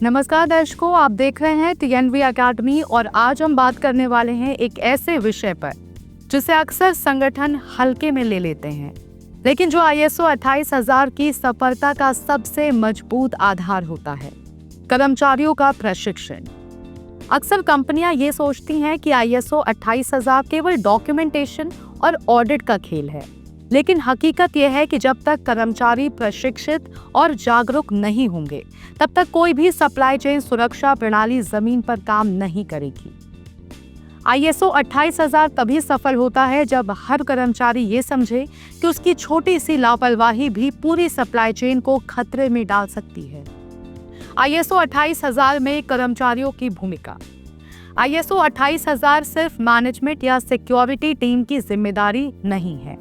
नमस्कार दर्शकों, आप देख रहे हैं टीएनवी अकेडमी और आज हम बात करने वाले हैं एक ऐसे विषय पर जिसे अक्सर संगठन हल्के में ले लेते हैं, लेकिन जो आईएसओ 28000 की सफलता का सबसे मजबूत आधार होता है, कर्मचारियों का प्रशिक्षण। अक्सर कंपनियां ये सोचती हैं कि आईएसओ 28000 केवल डॉक्यूमेंटेशन और ऑडिट का खेल है, लेकिन हकीकत यह है कि जब तक कर्मचारी प्रशिक्षित और जागरूक नहीं होंगे, तब तक कोई भी सप्लाई चेन सुरक्षा प्रणाली जमीन पर काम नहीं करेगी। आईएसओ 28000 तभी सफल होता है जब हर कर्मचारी ये समझे कि उसकी छोटी सी लापरवाही भी पूरी सप्लाई चेन को खतरे में डाल सकती है। आईएसओ 28000 में कर्मचारियों की भूमिका। आईएसओ 28000 सिर्फ मैनेजमेंट या सिक्योरिटी टीम की जिम्मेदारी नहीं है।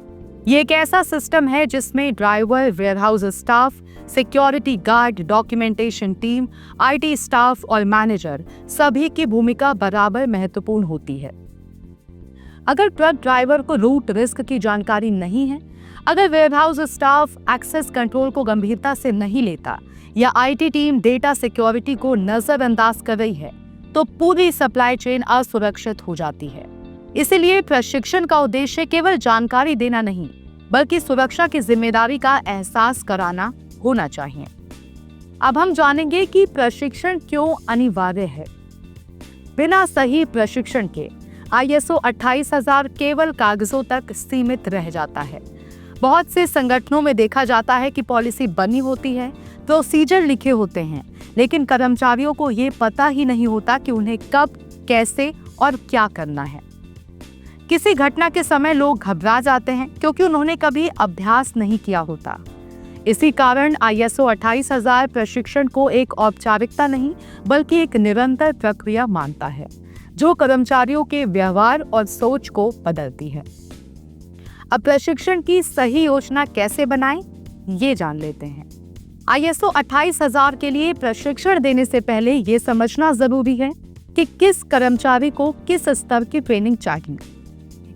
ये एक ऐसा सिस्टम है जिसमें driver, warehouse staff, security guard, documentation team, IT staff और मैनेजर सभी की भूमिका बराबर महत्वपूर्ण होती है। अगर ट्रक ड्राइवर को रूट रिस्क की जानकारी नहीं है, अगर वेयरहाउस स्टाफ एक्सेस कंट्रोल को गंभीरता से नहीं लेता या आईटी टीम डेटा सिक्योरिटी को नजरअंदाज कर रही है, तो पूरी सप्लाई चेन असुरक्षित हो जाती है। इसीलिए प्रशिक्षण का उद्देश्य केवल जानकारी देना नहीं, बल्कि सुरक्षा की जिम्मेदारी का एहसास कराना होना चाहिए। अब हम जानेंगे कि प्रशिक्षण क्यों अनिवार्य है। बिना सही प्रशिक्षण के आईएसओ 28000 केवल कागजों तक सीमित रह जाता है। बहुत से संगठनों में देखा जाता है कि पॉलिसी बनी होती है, प्रोसीजर लिखे होते हैं, लेकिन कर्मचारियों को ये पता ही नहीं होता कि उन्हें कब, कैसे और क्या करना है। किसी घटना के समय लोग घबरा जाते हैं क्योंकि उन्होंने कभी अभ्यास नहीं किया होता। इसी कारण आईएसओ 28000 प्रशिक्षण को एक औपचारिकता नहीं, बल्कि एक निरंतर प्रक्रिया मानता है, जो कर्मचारियों के व्यवहार और सोच को बदलती है। अब प्रशिक्षण की सही योजना कैसे बनाएं, ये जान लेते हैं। आईएसओ 28000 के लिए प्रशिक्षण देने से पहले ये समझना जरूरी है कि किस कर्मचारी को किस स्तर की ट्रेनिंग चाहिए।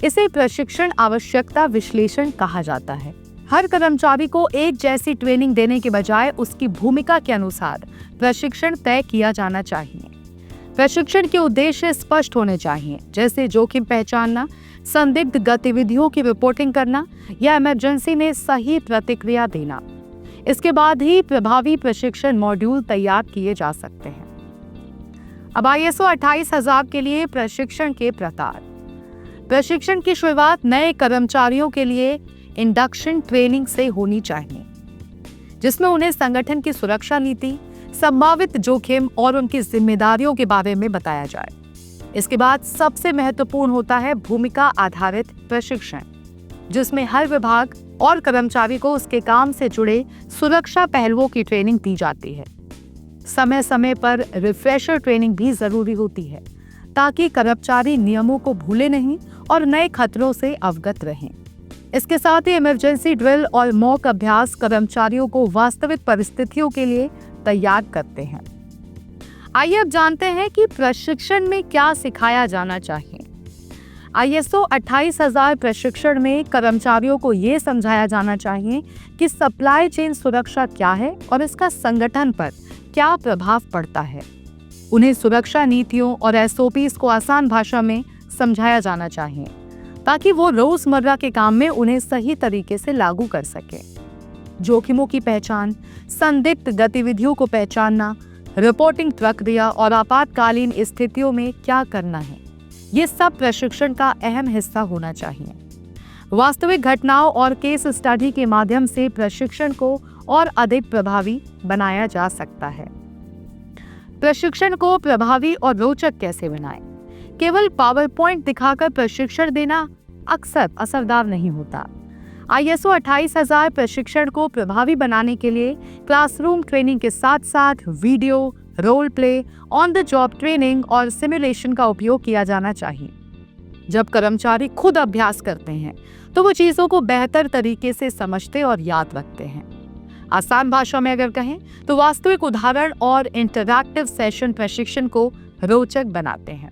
इसे प्रशिक्षण आवश्यकता विश्लेषण कहा जाता है। हर कर्मचारी को एक जैसी ट्रेनिंग देने के बजाय उसकी भूमिका के अनुसार प्रशिक्षण तय किया जाना चाहिए। प्रशिक्षण के उद्देश्य स्पष्ट होने चाहिए, जैसे जोखिम पहचानना, संदिग्ध गतिविधियों की रिपोर्टिंग करना या इमरजेंसी में सही प्रतिक्रिया देना। इसके बाद ही प्रभावी प्रशिक्षण मॉड्यूल तैयार किए जा सकते हैं। अब आईएसओ 28000 के लिए प्रशिक्षण के प्रकार। प्रशिक्षण की शुरुआत नए कर्मचारियों के लिए इंडक्शन ट्रेनिंग से होनी चाहिए, जिसमें उन्हें संगठन की सुरक्षा नीति, संभावित जोखिम और उनकी जिम्मेदारियों के बारे में बताया जाए। इसके बाद सबसे महत्वपूर्ण होता है भूमिका आधारित प्रशिक्षण, जिसमें हर विभाग और कर्मचारी को उसके काम से जुड़े सुरक्षा पहलुओं की ट्रेनिंग दी जाती है। समय समय पर रिफ्रेशर ट्रेनिंग भी जरूरी होती है, ताकि कर्मचारी नियमों को भूले नहीं और नए खतरों से अवगत रहें। इसके साथ ही इमरजेंसी ड्रिल और मॉक अभ्यास कर्मचारियों को वास्तविक परिस्थितियों के लिए तैयार करते हैं। आइए अब जानते हैं कि प्रशिक्षण में क्या सिखाया जाना चाहिए। आईएसओ 28000 प्रशिक्षण में कर्मचारियों को ये समझाया जाना चाहिए कि सप्लाई चेन सुरक्षा क्या है और इसका संगठन पर क्या प्रभाव पड़ता है। उन्हें सुरक्षा नीतियों और एसओपीज को आसान भाषा में समझाया जाना चाहिए, ताकि वो रोजमर्रा के काम में उन्हें सही तरीके से लागू कर सके। जोखिमों की पहचान, संदिग्ध गतिविधियों को पहचानना, रिपोर्टिंग प्रक्रिया और आपातकालीन स्थितियों में क्या करना है, ये सब प्रशिक्षण का अहम हिस्सा होना चाहिए। वास्तविक घटनाओं और केस स्टडी के माध्यम से प्रशिक्षण को और अधिक प्रभावी बनाया जा सकता है। प्रशिक्षण को प्रभावी और रोचक कैसे बनाएं? केवल पावर पॉइंट दिखाकर प्रशिक्षण देना अक्सर असरदार नहीं होता। आईएसओ 28000 प्रशिक्षण को प्रभावी बनाने के लिए क्लासरूम ट्रेनिंग के साथ साथ video, role play, on the job training और सिमुलेशन का उपयोग किया जाना चाहिए। जब कर्मचारी खुद अभ्यास करते हैं, तो वो चीजों को बेहतर तरीके से समझते और याद रखते हैं। आसान भाषा में अगर कहें तो वास्तविक उदाहरण और इंटरैक्टिव सेशन प्रशिक्षण को रोचक बनाते हैं।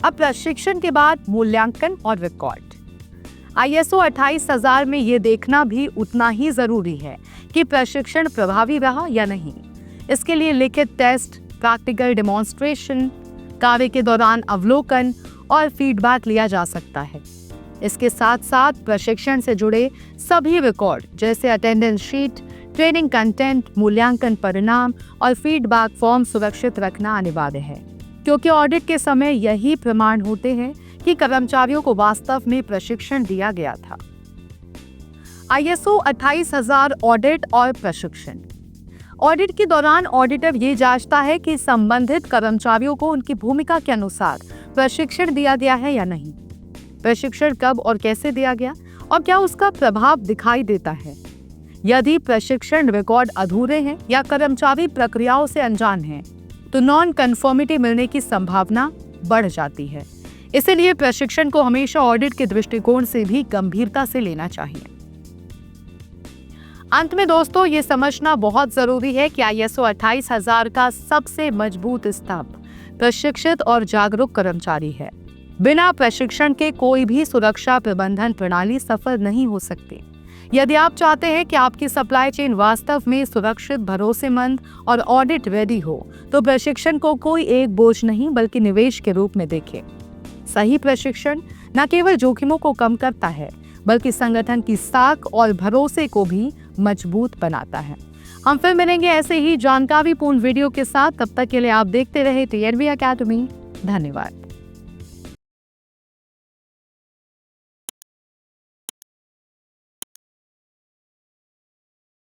अब प्रशिक्षण के बाद मूल्यांकन और रिकॉर्ड। आईएसओ 28000 में ये देखना भी उतना ही जरूरी है कि प्रशिक्षण प्रभावी रहा या नहीं। इसके लिए लिखित टेस्ट, प्रैक्टिकल डेमोन्स्ट्रेशन, कार्य के दौरान अवलोकन और फीडबैक लिया जा सकता है। इसके साथ साथ प्रशिक्षण से जुड़े सभी रिकॉर्ड जैसे अटेंडेंस शीट, ट्रेनिंग कंटेंट, मूल्यांकन परिणाम और फीडबैक फॉर्म सुरक्षित रखना अनिवार्य है, क्योंकि ऑडिट के समय यही प्रमाण होते हैं कि कर्मचारियों को वास्तव में प्रशिक्षण दिया गया था। ISO 28000 ऑडिट और प्रशिक्षण। ऑडिट के दौरान ऑडिटर ये जांचता है कि संबंधित कर्मचारियों को उनकी भूमिका के अनुसार प्रशिक्षण दिया गया है या नहीं, प्रशिक्षण कब और कैसे दिया गया और क्या उसका प्रभाव दिखाई देता है। यदि प्रशिक्षण रिकॉर्ड अधूरे हैं या कर्मचारी प्रक्रियाओं से अनजान हैं, तो नॉन कन्फर्मिटी मिलने की संभावना बढ़ जाती है। इसलिए प्रशिक्षण को हमेशा ऑडिट के दृष्टिकोण से भी गंभीरता से लेना चाहिए। अंत में दोस्तों, ये समझना बहुत जरूरी है कि ISO 28000 का सबसे मजबूत स्तंभ प्रशिक्षित और जागरूक कर्मचारी है। बिना प्रशिक्षण के कोई भी सुरक्षा प्रबंधन प्रणाली सफल नहीं हो सकती। यदि आप चाहते हैं कि आपकी सप्लाई चेन वास्तव में सुरक्षित, भरोसेमंद और ऑडिट रेडी हो, तो प्रशिक्षण को कोई एक बोझ नहीं बल्कि निवेश के रूप में देखें। सही प्रशिक्षण न केवल जोखिमों को कम करता है, बल्कि संगठन की साख और भरोसे को भी मजबूत बनाता है। हम फिर मिलेंगे ऐसे ही जानकारीपूर्ण वीडियो के साथ। तब तक के लिए आप देखते रहे TNV अकेडमी। धन्यवाद।